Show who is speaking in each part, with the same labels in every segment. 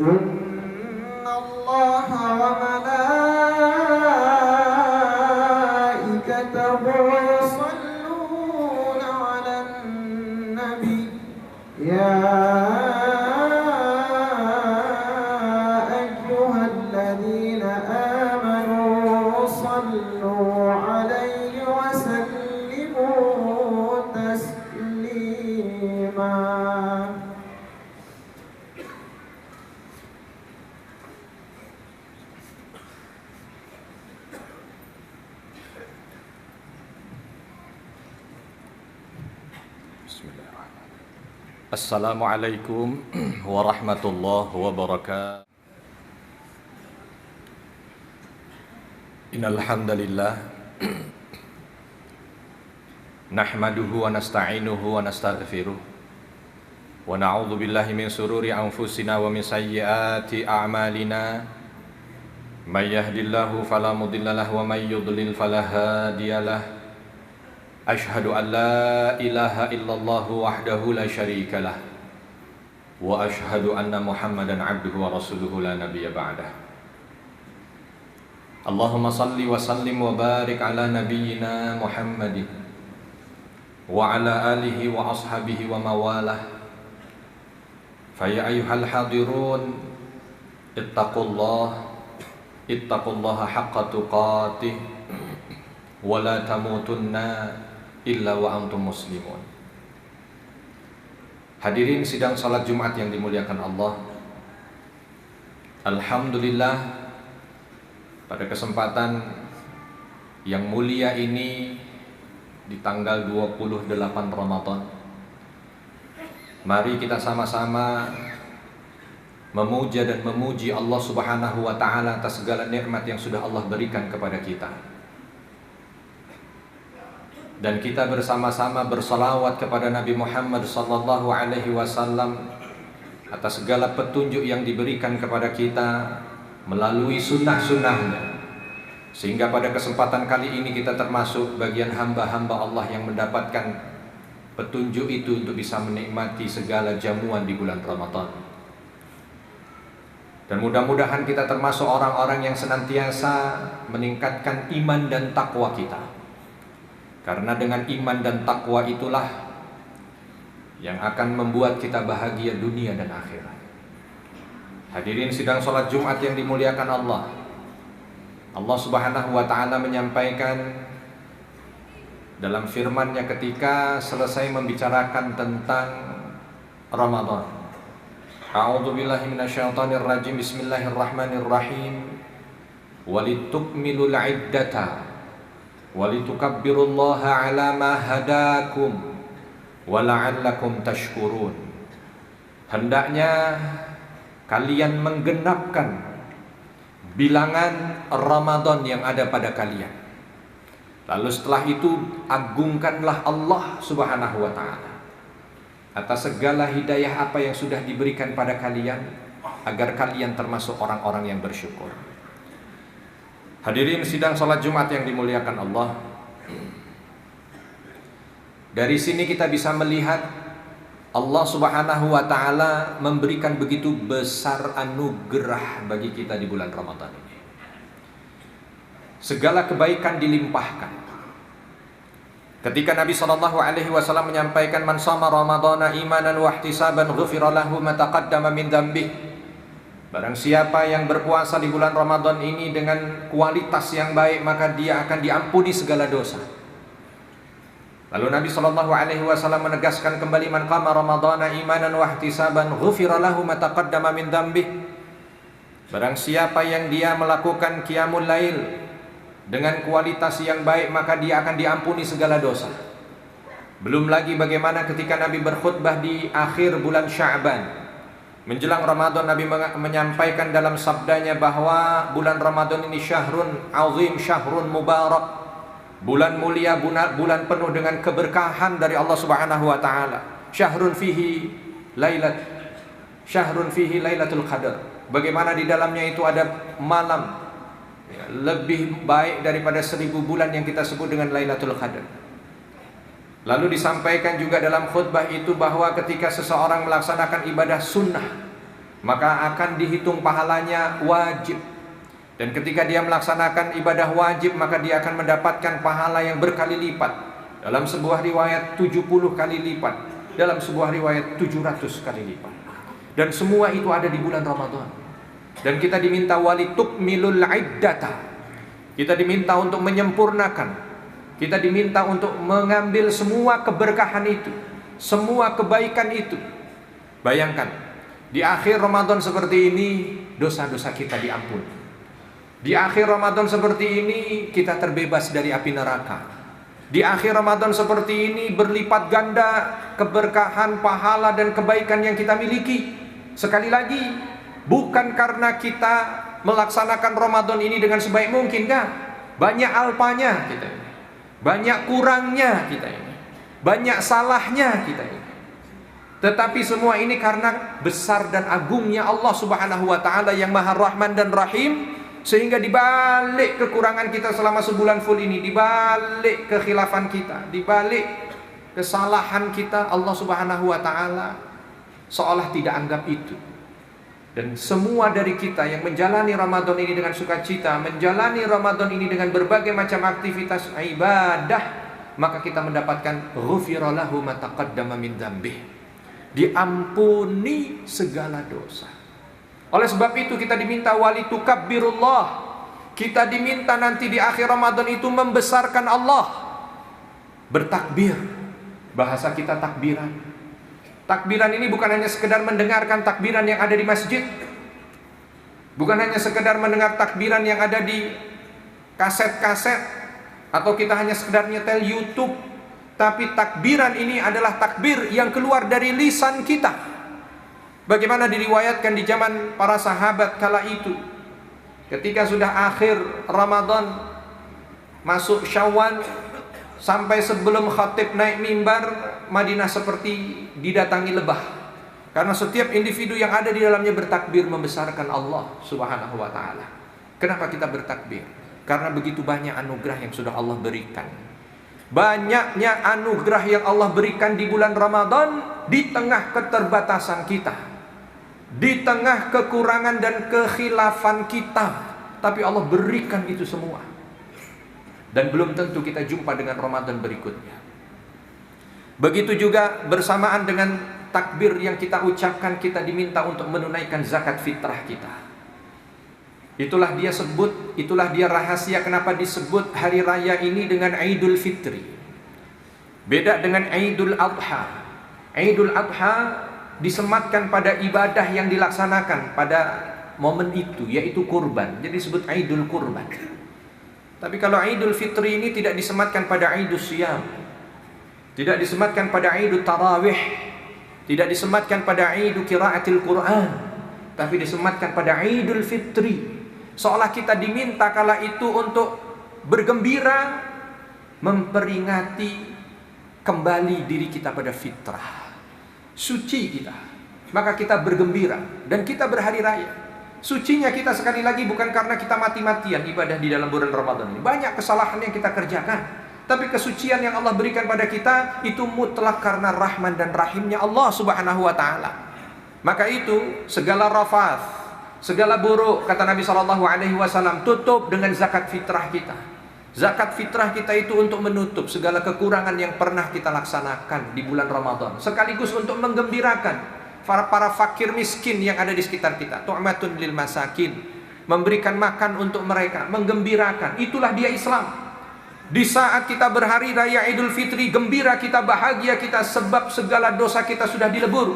Speaker 1: إن الله وملائكته يصلون على النبي يا أيها الذين آمنوا صلوا عليه وسلموا تسليما.
Speaker 2: Assalamualaikum warahmatullahi wabarakatuh. Innal hamdalillah nahmaduhu wa nasta'inuhu wa nastaghfiruh wa na'udzu billahi min shururi anfusina wa min sayyiati a'malina may yahdihillahu fala mudilla lahu wa may yudlil fala hadiyalah. Ashhadu an la ilaha illallah wahdahu la syarika lah wa ashhadu anna Muhammadan abduhu wa rasuluhu la nabiyya ba'dah. Allahumma salli wa sallim wa barik ala nabiyyina Muhammadin wa ala alihi wa ashabihi wa mawalah. Fa ya ayyuhal hadirun ittaqullaha haqqa tuqatih wa la tamutunna illa wa antum muslimun. Hadirin sidang salat Jumat yang dimuliakan Allah, alhamdulillah pada kesempatan yang mulia ini di tanggal 28 Ramadan, mari kita sama-sama memuja dan memuji Allah Subhanahu wa taala atas segala nikmat yang sudah Allah berikan kepada kita. Dan kita bersama-sama bersalawat kepada Nabi Muhammad sallallahu alaihi wasallam atas segala petunjuk yang diberikan kepada kita melalui sunnah-sunnahnya, sehingga pada kesempatan kali ini kita termasuk bagian hamba-hamba Allah yang mendapatkan petunjuk itu untuk bisa menikmati segala jamuan di bulan Ramadan. Dan mudah-mudahan kita termasuk orang-orang yang senantiasa meningkatkan iman dan takwa kita. Karena dengan iman dan takwa itulah yang akan membuat kita bahagia dunia dan akhirat. Hadirin sidang salat Jumat yang dimuliakan Allah, Allah Subhanahu wa taala menyampaikan dalam firman-Nya ketika selesai membicarakan tentang Ramadan. A'udzu billahi minasyaitonir rajim. Bismillahirrahmanirrahim. Walitukmilul iddata walitukabbirullaha ala ma hadakum wa la'allakum tashkurun. Hendaknya kalian menggenapkan bilangan Ramadan yang ada pada kalian. Lalu setelah itu agungkanlah Allah Subhanahu wa taala atas segala hidayah apa yang sudah diberikan pada kalian, agar kalian termasuk orang-orang yang bersyukur. Hadirin sidang salat Jumat yang dimuliakan Allah, dari sini kita bisa melihat Allah Subhanahu wa taala memberikan begitu besar anugerah bagi kita di bulan Ramadan ini. Segala kebaikan dilimpahkan. Ketika Nabi sallallahu alaihi wasallam menyampaikan man shama ramadhana imanan wa ihtisaban ghufira lahu ma taqaddama min dzambihi. Barang siapa yang berpuasa di bulan Ramadan ini dengan kualitas yang baik, maka dia akan diampuni segala dosa. Lalu Nabi sallallahu alaihi wasallam menegaskan kembali man qama ramadhana imanan wa ihtisaban ghufira lahu ma taqaddama min dzambihi. Barang siapa yang dia melakukan qiyamul lail dengan kualitas yang baik, maka dia akan diampuni segala dosa. Belum lagi bagaimana ketika Nabi berkhutbah di akhir bulan Sya'ban menjelang Ramadan, Nabi menyampaikan dalam sabdanya bahwa bulan Ramadan ini syahrun azim, syahrun mubarak, bulan mulia, bulan penuh dengan keberkahan dari Allah Subhanahu wa taala. Syahrun fihi lailatul qadar. Bagaimana di dalamnya itu ada malam lebih baik daripada 1000 bulan yang kita sebut dengan Lailatul Qadar. Lalu disampaikan juga dalam khutbah itu bahwa ketika seseorang melaksanakan ibadah sunnah, maka akan dihitung pahalanya wajib. Dan ketika dia melaksanakan ibadah wajib, maka dia akan mendapatkan pahala yang berkali lipat. Dalam sebuah riwayat 70 kali lipat, dalam sebuah riwayat 700 kali lipat. Dan semua itu ada di bulan Ramadan. Dan kita diminta walitukmilul iddata. Kita diminta untuk menyempurnakan. Kita diminta untuk mengambil semua keberkahan itu, semua kebaikan itu. Bayangkan, di akhir Ramadan seperti ini, dosa-dosa kita diampuni. Di akhir Ramadan seperti ini, kita terbebas dari api neraka. Di akhir Ramadan seperti ini, berlipat ganda keberkahan, pahala, dan kebaikan yang kita miliki. Sekali lagi, bukan karena kita melaksanakan Ramadan ini dengan sebaik mungkin, kan? Banyak alpanya kita ini, banyak kurangnya kita ini, banyak salahnya kita ini. Tetapi semua ini karena besar dan agungnya Allah Subhanahu wa ta'ala yang Maha Rahman dan Rahim, sehingga dibalik kekurangan kita selama sebulan full ini, dibalik kekhilafan kita, dibalik kesalahan kita, Allah Subhanahu wa ta'ala seolah tidak anggap itu. Dan semua dari kita yang menjalani Ramadan ini dengan sukacita, menjalani Ramadan ini dengan berbagai macam aktivitas ibadah, maka kita mendapatkan ghufira lahu ma taqaddama min dzambih, diampuni segala dosa. Oleh sebab itu kita diminta walitukabbirullah. Kita diminta nanti di akhir Ramadan itu membesarkan Allah, bertakbir. Bahasa kita takbiran. Takbiran ini bukan hanya sekedar mendengarkan takbiran yang ada di masjid, bukan hanya sekedar mendengar takbiran yang ada di kaset-kaset, atau kita hanya sekedar nyetel YouTube. Tapi takbiran ini adalah takbir yang keluar dari lisan kita. Bagaimana diriwayatkan di zaman para sahabat kala itu, ketika sudah akhir Ramadan, masuk Syawal, sampai sebelum khatib naik mimbar, Madinah seperti didatangi lebah. Karena setiap individu yang ada di dalamnya bertakbir membesarkan Allah Subhanahu wa ta'ala. Kenapa kita bertakbir? Karena begitu banyak anugerah yang sudah Allah berikan. Banyaknya anugerah yang Allah berikan di bulan Ramadan, di tengah keterbatasan kita, di tengah kekurangan dan kekhilafan kita, tapi Allah berikan itu semua. Dan belum tentu kita jumpa dengan Ramadan berikutnya. Begitu juga bersamaan dengan takbir yang kita ucapkan, kita diminta untuk menunaikan zakat fitrah kita. Itulah dia sebut, itulah dia rahasia kenapa disebut hari raya ini dengan Idul Fitri. Beda dengan Idul Adha. Idul Adha disematkan pada ibadah yang dilaksanakan pada momen itu, yaitu kurban. Jadi disebut Idul Kurban. Tapi kalau Idul Fitri ini tidak disematkan pada Idul Siyam, tidak disematkan pada Idul Tarawih, tidak disematkan pada Idul Qiraatil Quran, tapi disematkan pada Idul Fitri. Seolah kita diminta kala itu untuk bergembira, memperingati kembali diri kita pada fitrah, suci kita. Maka kita bergembira dan kita berhari raya. Sucinya kita sekali lagi bukan karena kita mati-matian ibadah di dalam bulan Ramadan ini. Banyak kesalahan yang kita kerjakan, tapi kesucian yang Allah berikan pada kita itu mutlak karena rahman dan rahimnya Allah Subhanahu wa ta'ala. Maka itu segala rafath, segala buruk, kata Nabi SAW, tutup dengan zakat fitrah kita. Zakat fitrah kita itu untuk menutup segala kekurangan yang pernah kita laksanakan di bulan Ramadan, sekaligus untuk menggembirakan para fakir miskin yang ada di sekitar kita. Tu'matun lil masakin, memberikan makan untuk mereka, menggembirakan. Itulah dia Islam. Di saat kita berhari raya Idul Fitri, gembira kita, bahagia kita, sebab segala dosa kita sudah dilebur,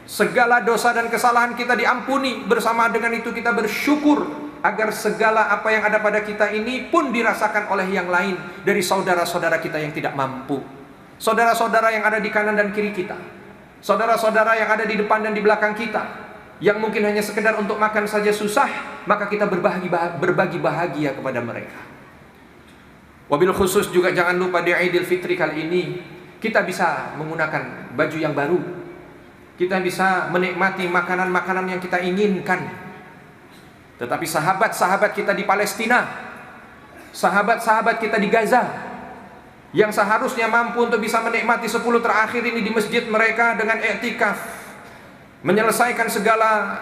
Speaker 2: segala dosa dan kesalahan kita diampuni. Bersama dengan itu kita bersyukur agar segala apa yang ada pada kita ini pun dirasakan oleh yang lain dari saudara-saudara kita yang tidak mampu, saudara-saudara yang ada di kanan dan kiri kita, saudara-saudara yang ada di depan dan di belakang kita, yang mungkin hanya sekedar untuk makan saja susah, maka kita berbagi bahagia kepada mereka. Wabil khusus juga jangan lupa di Idul Fitri kali ini kita bisa menggunakan baju yang baru, kita bisa menikmati makanan-makanan yang kita inginkan. Tetapi sahabat-sahabat kita di Palestina, sahabat-sahabat kita di Gaza, yang seharusnya mampu untuk bisa menikmati 10 terakhir ini di masjid mereka dengan i'tikaf, menyelesaikan segala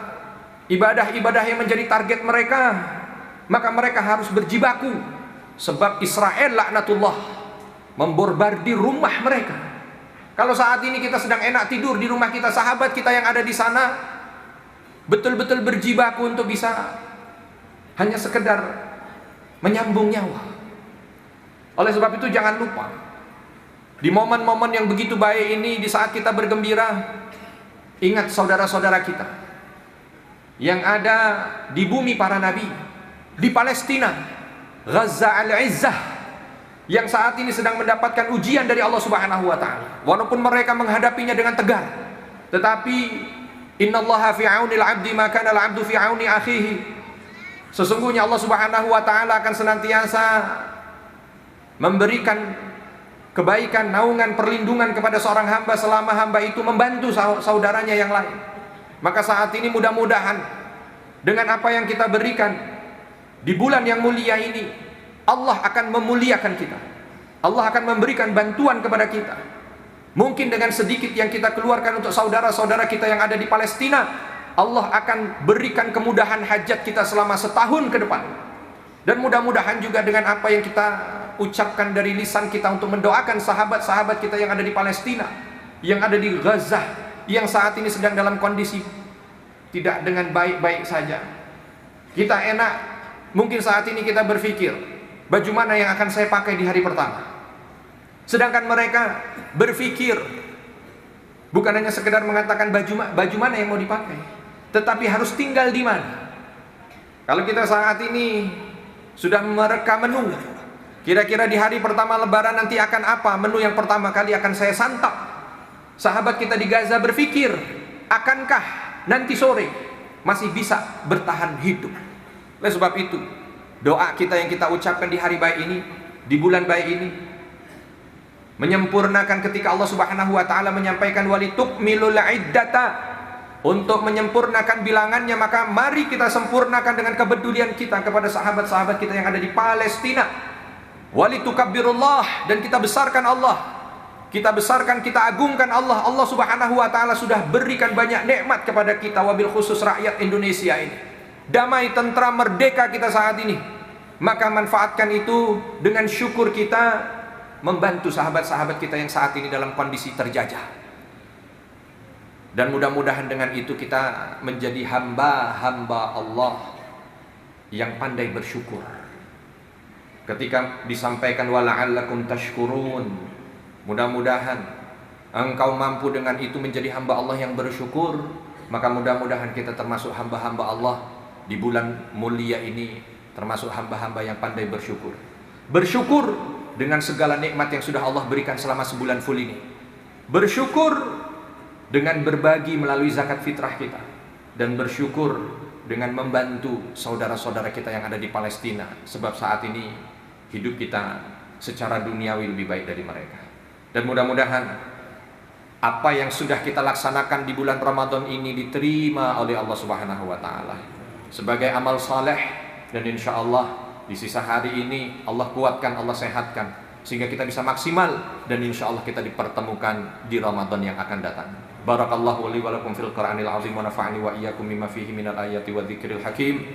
Speaker 2: ibadah-ibadah yang menjadi target mereka, maka mereka harus berjibaku. Sebab Israel laknatullah memborbardir rumah mereka. Kalau saat ini kita sedang enak tidur di rumah kita, sahabat kita yang ada di sana betul-betul berjibaku untuk bisa hanya sekedar menyambung nyawa. Oleh sebab itu jangan lupa, di momen-momen yang begitu baik ini, di saat kita bergembira, ingat saudara-saudara kita yang ada di bumi para nabi, di Palestina, Gaza al-Izzah, yang saat ini sedang mendapatkan ujian dari Allah Subhanahu wa taala. Walaupun mereka menghadapinya dengan tegar, tetapi innallaha fi aunil 'abdi ma kana al-'abdu fi auni akhihi. Sesungguhnya Allah Subhanahu wa taala akan senantiasa memberikan kebaikan, naungan, perlindungan kepada seorang hamba selama hamba itu membantu saudaranya yang lain. Maka saat ini mudah-mudahan dengan apa yang kita berikan di bulan yang mulia ini, Allah akan memuliakan kita. Allah akan memberikan bantuan kepada kita. Mungkin dengan sedikit yang kita keluarkan untuk saudara-saudara kita yang ada di Palestina, Allah akan berikan kemudahan hajat kita selama setahun ke depan. Dan mudah-mudahan juga dengan apa yang kita ucapkan dari lisan kita untuk mendoakan sahabat-sahabat kita yang ada di Palestina, yang ada di Gaza, yang saat ini sedang dalam kondisi tidak dengan baik-baik saja. Kita enak, mungkin saat ini kita berpikir, baju mana yang akan saya pakai di hari pertama. Sedangkan mereka berpikir bukan hanya sekedar mengatakan baju mana yang mau dipakai, tetapi harus tinggal di mana. Kalau kita saat ini sudah mereka menu, kira-kira di hari pertama lebaran nanti akan apa menu yang pertama kali akan saya santap. Sahabat kita di Gaza berpikir, akankah nanti sore masih bisa bertahan hidup. Oleh sebab itu, doa kita yang kita ucapkan di hari baik ini, di bulan baik ini, menyempurnakan ketika Allah Subhanahu wa taala menyampaikan walitukmilul iddata, untuk menyempurnakan bilangannya, maka mari kita sempurnakan dengan kepedulian kita kepada sahabat-sahabat kita yang ada di Palestina. Walitukabbirullah, dan kita besarkan Allah. Kita besarkan, kita agungkan Allah. Allah Subhanahu wa taala sudah berikan banyak nikmat kepada kita, wabil khusus rakyat Indonesia ini. Damai, tentram, merdeka kita saat ini. Maka manfaatkan itu dengan syukur kita membantu sahabat-sahabat kita yang saat ini dalam kondisi terjajah. Dan mudah-mudahan dengan itu kita menjadi hamba-hamba Allah yang pandai bersyukur. Ketika disampaikan wala'allakum tashkurun, mudah-mudahan engkau mampu dengan itu menjadi hamba Allah yang bersyukur. Maka mudah-mudahan kita termasuk hamba-hamba Allah di bulan mulia ini, termasuk hamba-hamba yang pandai bersyukur. Bersyukur dengan segala nikmat yang sudah Allah berikan selama sebulan full ini. Bersyukur dengan berbagi melalui zakat fitrah kita, dan bersyukur dengan membantu saudara-saudara kita yang ada di Palestina, sebab saat ini hidup kita secara duniawi lebih baik dari mereka. Dan mudah-mudahan apa yang sudah kita laksanakan di bulan Ramadan ini diterima oleh Allah Subhanahu wa taala sebagai amal saleh, dan insya Allah di sisa hari ini Allah kuatkan, Allah sehatkan, sehingga kita bisa maksimal, dan insya Allah kita dipertemukan di Ramadan yang akan datang. Barakallahu li wa lakum fil Qur'anil azim wa nafa'ani wa iyyakum mimma fihi minal ayati wa dzikril hakim.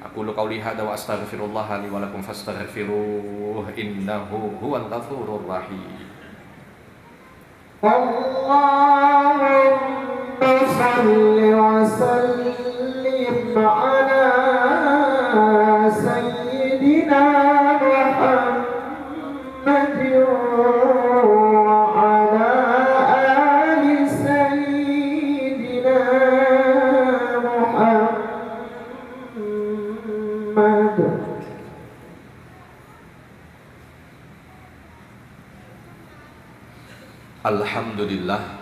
Speaker 2: Aqulu qawli hadza wa astaghfirullah li wa lakum fastaghfiruh innahu huwal ghafurur rahim.
Speaker 1: Allahumma salli wa sallim ala sayyidina Muhammadin
Speaker 2: Alhamdulillah,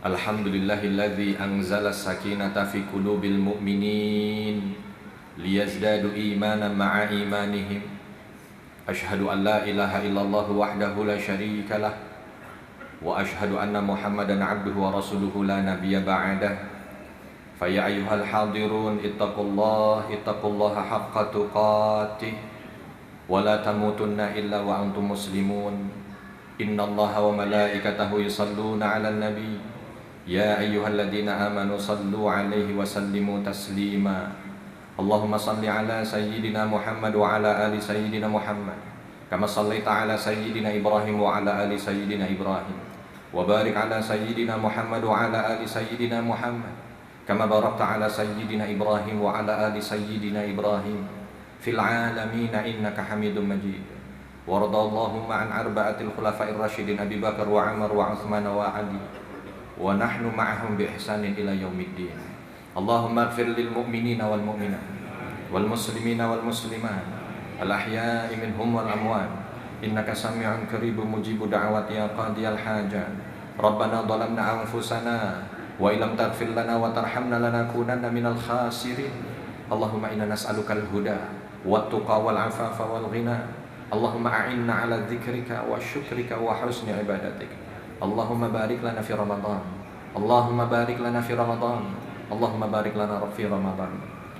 Speaker 2: alhamdulillahilladzi anzala sakinata fi qulubil mu'minin liyazdadu imanan ma'a imanihim. Ashhadu an la ilaha illallah wahdahu la syarika lah, wa ashhadu anna Muhammadan abduhu wa rasuluhu la nabiyya ba'dah. Fa ya ayyuhal hadirun ittaqullaha haqqa tuqatih wa la tamutunna illa wa antum muslimun. Innallaha wa malaikatahu yusalluna 'alan nabi يا أيها الذين آمنوا صلوا عليه وسلموا تسليما اللهم صل على سيدنا محمد وعلى آل سيدنا محمد كما صليت على سيدنا إبراهيم وعلى آل سيدنا إبراهيم وبارك على سيدنا محمد وعلى آل سيدنا محمد كما باركت على سيدنا إبراهيم وعلى آل سيدنا إبراهيم في العالمين إنك حميد مجيد وارض اللهم عن أربعة الخلفاء الراشدين أبي بكر وعمر وعثمان وعلي ونحن معهم بإحسان إلى يوم الدين اللهم اغفر للمؤمنين والمؤمنات والمسلمين والمسلمات الأحياء منهم والأموات إنك سميع قريب مجيب دعوات يا قاضي الحاجات ربنا ظلمنا أنفسنا وإن لم تغفر لنا وترحمنا لنكونن من الخاسرين اللهم إنا نسألك الهدى والتقى والعفاف والغنى اللهم أعنا على ذكرك وشكرك وحسن عبادتك اللهم بارك لنا في رمضان اللهم بارك لنا في رمضان اللهم بارك لنا في رمضان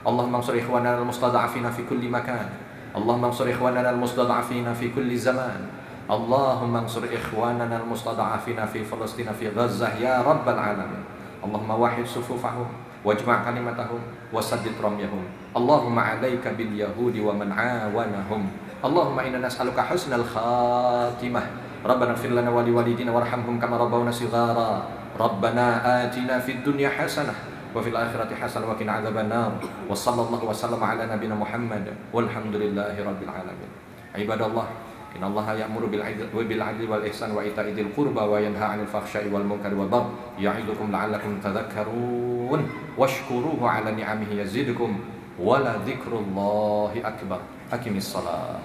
Speaker 2: اللهم انصر إخواننا المستضعفين في كل مكان اللهم انصر إخواننا المستضعفين في كل زمان اللهم انصر إخواننا المستضعفين في فلسطين في غزة يا رب العالمين اللهم واحد صفوفهم واجمع كلمتهم وسدد رميهم اللهم عليك باليهود ومن عاونهم اللهم إنا نسألك حسن الخاتمة ربنا اغفر لنا ولوالدينا وارحمهم كما ربونا صغارا ربنا آتنا في الدنيا حسنة وفي الآخرة حسنة وقنا عذاب النار وصلى الله وسلم على نبينا محمد والحمد لله رب العالمين عباد الله إن الله يأمر بالعدل والإحسان وإيتاء ذي القربى وينهى عن الفحشاء والمنكر والبغي يعظكم لعلكم تذكرون واشكروه على نعمه يزدكم ولذكر الله أكبر أقم الصلاة